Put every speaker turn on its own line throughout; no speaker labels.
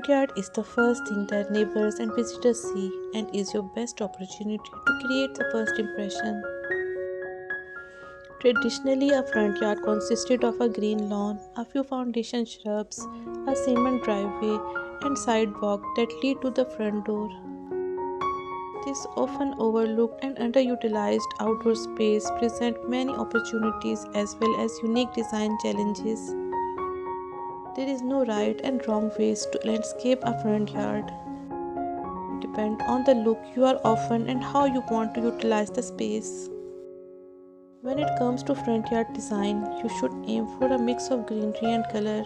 front yard is the first thing that neighbors and visitors see and is your best opportunity to create the first impression. Traditionally, a front yard consisted of a green lawn, a few foundation shrubs, a cement driveway, and sidewalk that lead to the front door. This often overlooked and underutilized outdoor space presents many opportunities as well as unique design challenges. There is no right and wrong ways to landscape a front yard. It depends on the look you are often and how you want to utilize the space. When it comes to front yard design, you should aim for a mix of greenery and color.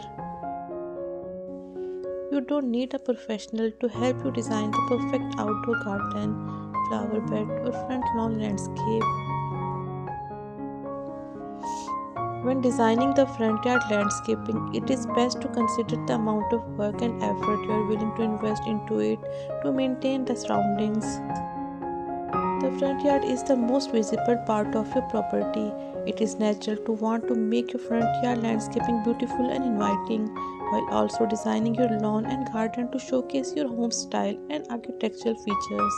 You don't need a professional to help you design the perfect outdoor garden, flower bed, or front lawn landscape. When designing the front yard landscaping, it is best to consider the amount of work and effort you are willing to invest into it to maintain the surroundings. The front yard is the most visible part of your property. It is natural to want to make your front yard landscaping beautiful and inviting, while also designing your lawn and garden to showcase your home style and architectural features.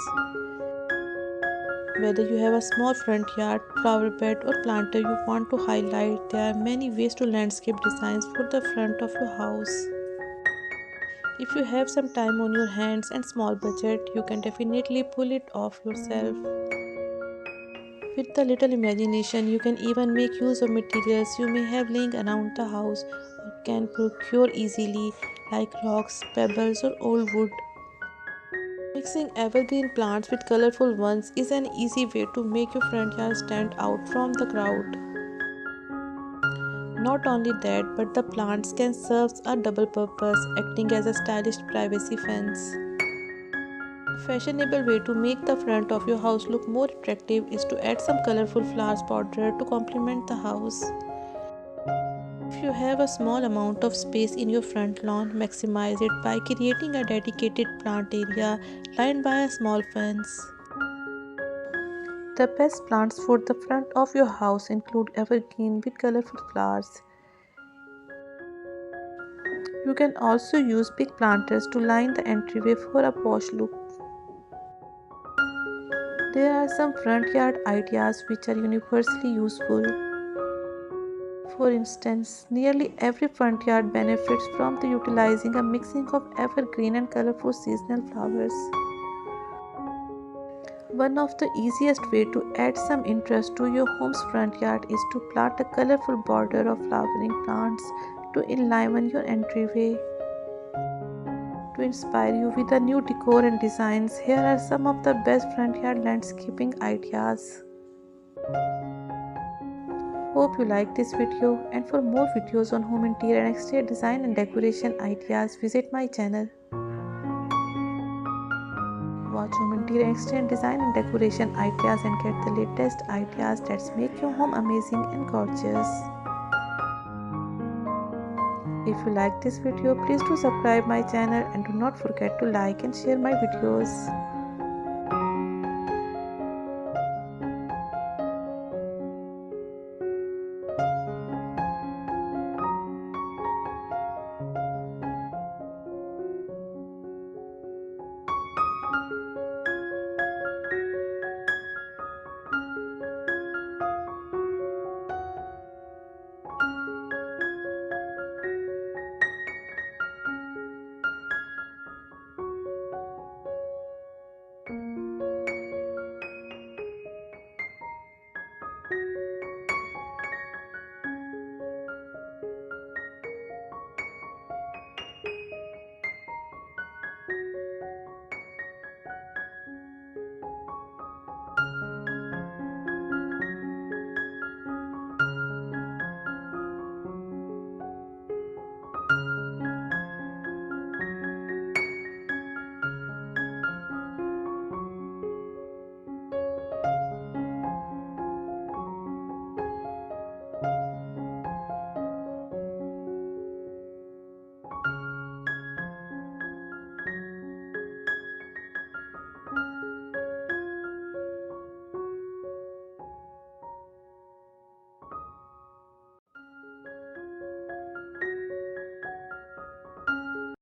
Whether you have a small front yard, flower bed, or planter you want to highlight, there are many ways to landscape designs for the front of your house. If you have some time on your hands and small budget, you can definitely pull it off yourself. With a little imagination, you can even make use of materials you may have laying around the house or can procure easily, like rocks, pebbles, or old wood. Mixing evergreen plants with colorful ones is an easy way to make your front yard stand out from the crowd. Not only that, but the plants can serve a double purpose, acting as a stylish privacy fence. A fashionable way to make the front of your house look more attractive is to add some colorful flowers powder to complement the house. If you have a small amount of space in your front lawn, maximize it by creating a dedicated plant area lined by a small fence. The best plants for the front of your house include evergreen with colorful flowers. You can also use big planters to line the entryway for a posh look. There are some front yard ideas which are universally useful. For instance, nearly every front yard benefits from utilizing a mixing of evergreen and colorful seasonal flowers. One of the easiest way to add some interest to your home's front yard is to plant a colorful border of flowering plants to enliven your entryway. To inspire you with a new decor and designs, here are some of the best front yard landscaping ideas. Hope you like this video, and for more videos on home interior and exterior design and decoration ideas, visit my channel. Watch home interior, exterior design and decoration ideas and get the latest ideas that make your home amazing and gorgeous. If you like this video, please do subscribe my channel and do not forget to like and share my videos.